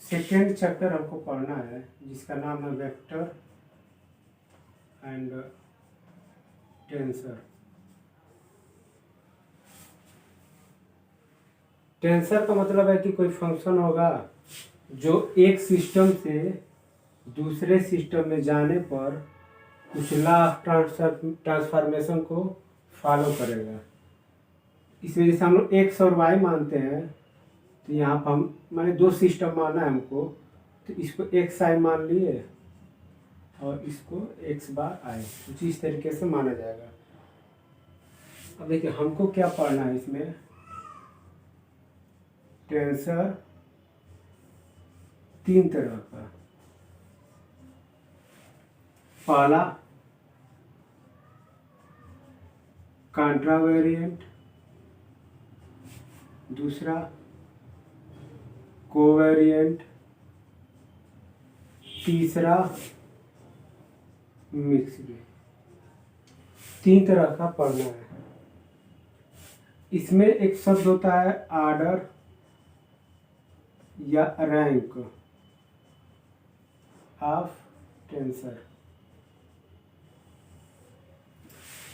Second chapter हमको पढ़ना है जिसका नाम है वेक्टर एंड टेंसर। टेंसर का मतलब है कि कोई फंक्शन होगा जो एक सिस्टम से दूसरे सिस्टम में जाने पर कुछ लॉ ऑफ ट्रांसफॉर्मेशन को फॉलो करेगा। इस वजह से हम लोग एक्स और वाई मानते हैं, तो यहाँ पर हम माने दो सिस्टम मानना है हमको, तो इसको एक्स आई मान लिए और इसको एक्स बार आई, कुछ इस तरीके से माना जाएगा। अब देखिए हमको क्या पढ़ना है इसमें, टेंसर तीन तरह का। पहला कॉन्ट्रावेरिएंट, दूसरा कोवेरिएंट, तीसरा मिक्स्ड। तीन तरह का पढ़ना है। इसमें एक शब्द होता है आर्डर या रैंक ऑफ टेंसर।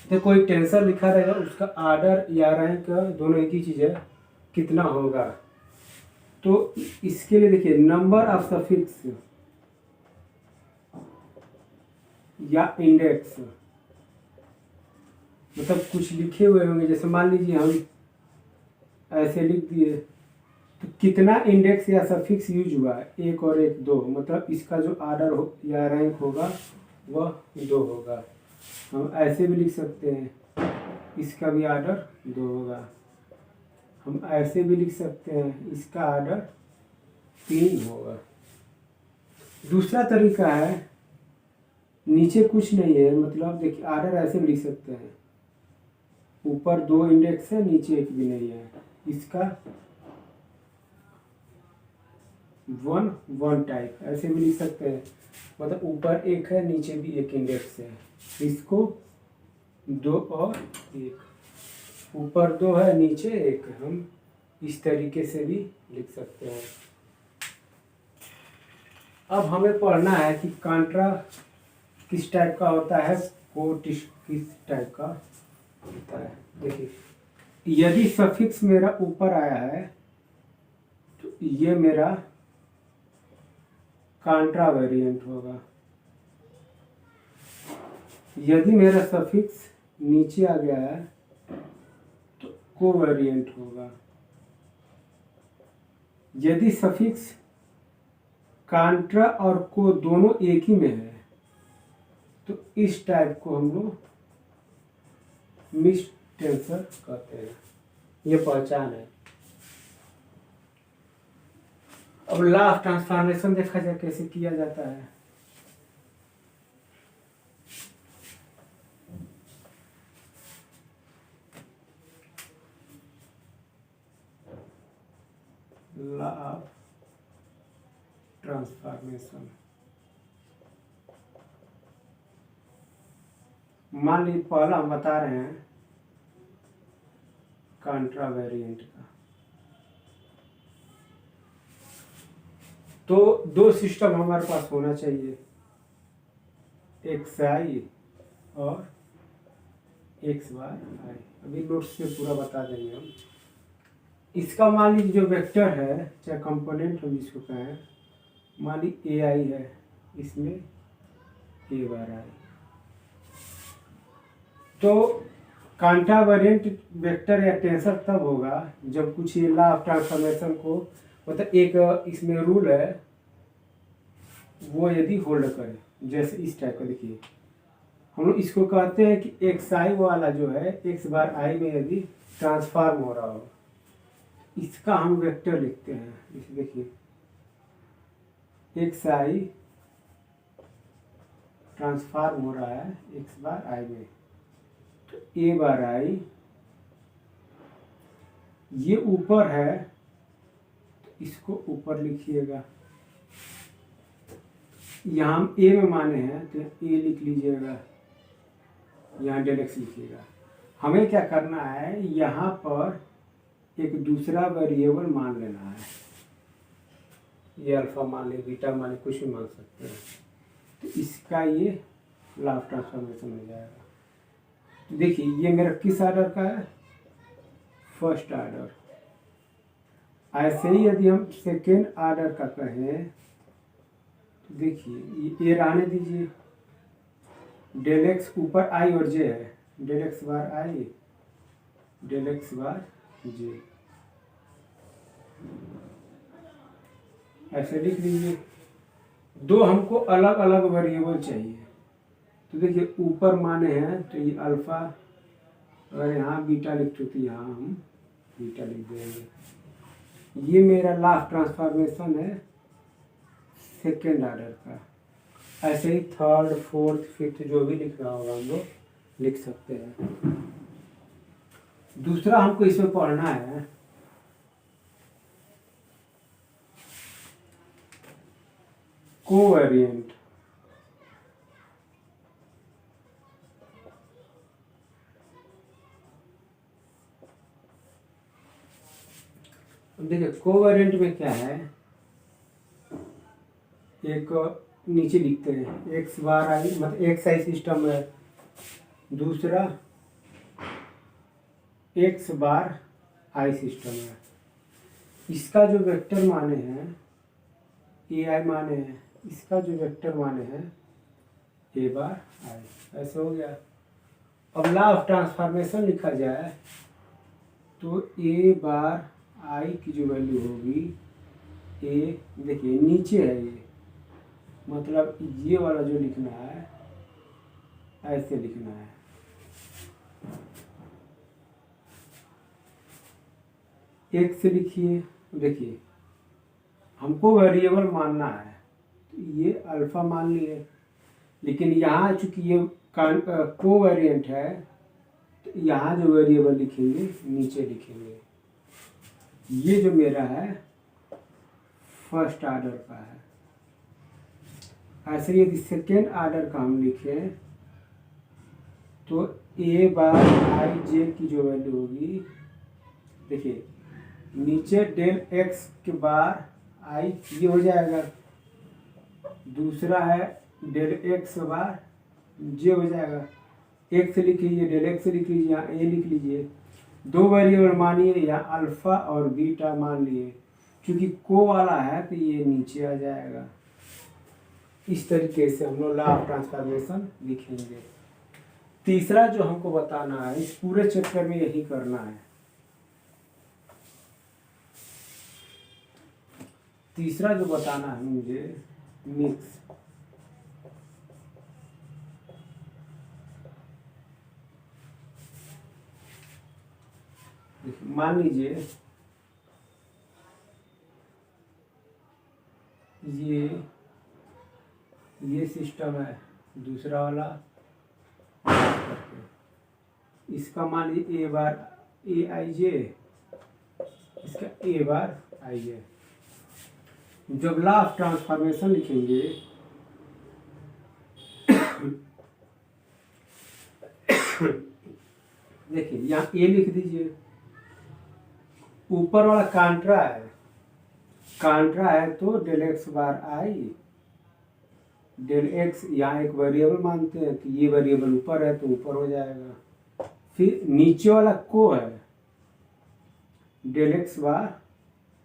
तो कोई टेंसर लिखा रहेगा, उसका आर्डर या रैंक दोनों एक ही चीज है, कितना होगा। तो इसके लिए देखिए नंबर ऑफ सफिक्स या इंडेक्स, मतलब कुछ लिखे हुए होंगे, जैसे मान लीजिए हम ऐसे लिख दिए, तो कितना इंडेक्स या सफिक्स यूज हुआ है, एक और एक दो, मतलब इसका जो आर्डर हो या रैंक होगा वह दो होगा। हम ऐसे भी लिख सकते हैं, इसका भी आर्डर दो होगा। हम ऐसे भी लिख सकते हैं, इसका आर्डर 3 होगा। दूसरा तरीका है, नीचे कुछ नहीं है, मतलब देखिए आर्डर ऐसे भी लिख सकते हैं, ऊपर 2 इंडेक्स है, नीचे एक भी नहीं है, इसका 1 टाइप ऐसे भी लिख सकते हैं, मतलब ऊपर एक है, नीचे भी एक इंडेक्स है, इसको 2 और 1, ऊपर 2 है, नीचे 1, हम इस तरीके से भी लिख सकते हैं। अब हमें पढ़ना है कि कॉन्ट्रा किस टाइप का होता है, कोट किस टाइप का होता है। देखिए यदि सफिक्स मेरा ऊपर आया है तो ये मेरा कॉन्ट्रा वेरिएंट होगा। यदि मेरा सफिक्स नीचे आ गया है तो कोवेरिएंट होगा। यदि सफिक्स कॉन्ट्रा और को दोनों एक ही में है तो इस टाइप को हम लोग मिक्स्ड टेंसर कहते हैं। ये पहचान है। अब लॉ ऑफ ट्रांसफॉर्मेशन देखा जाए कैसे किया जाता है। लॉ ऑफ ट्रांसफॉर्मेशन, मान लीजिए पहला हम बता रहे हैं कॉन्ट्रा वेरिएंट का, तो दो सिस्टम हमारे पास होना चाहिए, एक्स आई और एक्स वाई आई। अभी नोट्स से पूरा बता देंगे हम। इसका मान लीजिए जो वेक्टर है, चाहे कंपोनेंट हम जिसको कहें, मान लीजिए ए आई है, इसमें ए बार आई, तो कॉन्ट्रा वेरिएंट वेक्टर या टेंसर तब होगा जब कुछ ये लॉ ऑफ ट्रांसफॉर्मेशन को, मतलब एक इसमें रूल है वो यदि होल्ड करे, जैसे इस टाइप का। देखिए हम लोग इसको कहते हैं कि एक्स आई वाला जो है एक्स बार आई में यदि ट्रांसफॉर्म हो रहा हो, इसका हम वेक्टर लिखते हैं। इसे देखिए एक्स आई ट्रांसफॉर्म हो रहा है एक्स बार आई में, तो ए बार आई ये ऊपर है तो इसको ऊपर लिखिएगा। यहाँ हम ए में माने हैं तो ए लिख लीजिएगा, यहाँ डेल एक्स लिखिएगा। हमें क्या करना है, यहाँ पर एक दूसरा वेरिएबल मान लेना है। ये अल्फा मान ले, बीटा मान ले, कुछ भी मान सकते हैं। तो इसका ये लॉ ऑफ ट्रांसफॉर्मेशन हो जाएगा। तो देखिए ये मेरा किस ऑर्डर का है, फर्स्ट ऑर्डर। ऐसे ही यदि हम सेकेंड ऑर्डर का कहें तो देखिए ये रहने दीजिए, डेल एक्स ऊपर आई और जे है, डेल एक्स बार आई, डेल एक्स बार जे, ऐसे लिख लीजिए। दो हमको अलग अलग वेरिएबल चाहिए। तो देखिए ऊपर माने हैं तो ये अल्फा, अगर यहाँ बीटा लिखते तो यहाँ हम बीटा लिख देंगे। ये मेरा लॉ ऑफ ट्रांसफॉर्मेशन है सेकेंड ऑर्डर का। ऐसे ही थर्ड, फोर्थ, फिफ्थ जो भी लिखना होगा हम लोग लिख सकते हैं। दूसरा हमको इसमें पढ़ना है कोवेरिएंट। देखिए कोवेरिएंट में क्या है, एक नीचे लिखते हैं एक्स बार आई, मतलब एक्स आई सिस्टम है। दूसरा एक्स बार आई सिस्टम है। इसका जो वेक्टर माने हैं ए आई माने हैं, इसका जो वेक्टर माने हैं ए बार आई। ऐसे हो गया। अब लॉ ऑफ ट्रांसफॉर्मेशन लिखा जाए तो ए बार आई की जो वैल्यू होगी, ए देखिए नीचे है ये, मतलब ये वाला जो लिखना है ऐसे लिखना है। एक से लिखिए, देखिए हमको वेरिएबल मानना है तो ये अल्फा मान लिए, लेकिन यहाँ चूंकि ये कोवेरिएंट है तो यहाँ जो वेरिएबल लिखेंगे नीचे लिखेंगे। ये जो मेरा है फर्स्ट ऑर्डर का है। ऐसे यदि सेकेंड ऑर्डर का हम लिखें तो ए बार आई जे की जो वैल्यू होगी, देखिए नीचे डेल एक्स के बार आई ये हो जाएगा। दूसरा है डेल एक्स बार जे हो जाएगा। एक से लिख लीजिए, डेल एक्स लिख लीजिए, यहाँ ए लिख लीजिए। दो वेरिएबल मानिए, यहाँ अल्फा और बीटा मान लिए। क्योंकि को वाला है तो ये नीचे आ जाएगा। इस तरीके से हम लोग लॉ ऑफ ट्रांसफॉर्मेशन लिखेंगे। तीसरा जो हमको बताना है, इस पूरे चैप्टर में यही करना है। तीसरा जो बताना है मुझे, मिक्स। मान लीजिए ये सिस्टम है, दूसरा वाला इसका मान लीजिए ए बार ए आई जे, इसका ए बार आई जे। जब लॉ ऑफ ट्रांसफॉर्मेशन लिखेंगे देखिए यहाँ ए लिख दीजिए, ऊपर वाला कांट्रा है तो डेल एक्स बार आई, डेल एक्स यहाँ एक वेरिएबल मानते हैं तो ये वेरिएबल ऊपर है तो ऊपर हो जाएगा। फिर नीचे वाला को है डेल एक्स बार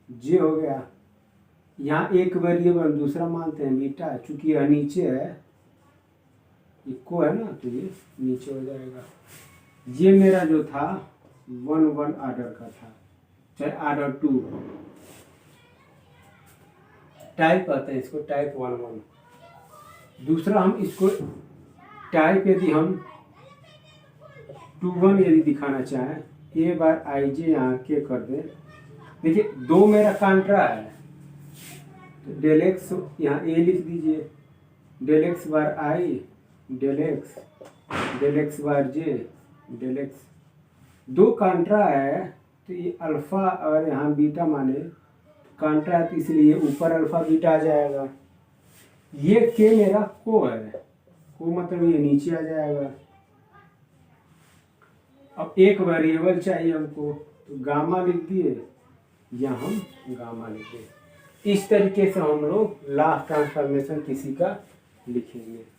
जे हो गया। यहाँ एक वेरिएबल दूसरा मानते हैं बीटा, चूंकि यह नीचे है, ये को है ना तो ये नीचे हो जाएगा। ये मेरा जो था 1 ऑर्डर का था, चाहे ऑर्डर 2 टाइप आता है, इसको टाइप 1 दूसरा हम इसको टाइप यदि हम 2 यदि दिखाना चाहें, ए बार आई जे यहाँ के कर दें। देखिए दो मेरा कांट्रा है तो डेल एक्स यहाँ ए लिख दीजिए, डेल एक्स बार आई, डेल एक्स बार जे, डेल एक्स। दो कांट्रा है तो ये अल्फा और यहाँ बीटा माने कांट्रा है तो इसलिए ऊपर अल्फा बीटा आ जाएगा। ये के मेरा को है, को मतलब ये नीचे आ जाएगा। अब एक वेरिएबल चाहिए हमको तो गामा लिख दिए, या हम गामा लिख दिए। इस तरीके से हम लोग लास्ट ट्रांसफॉर्मेशन किसी का लिखेंगे।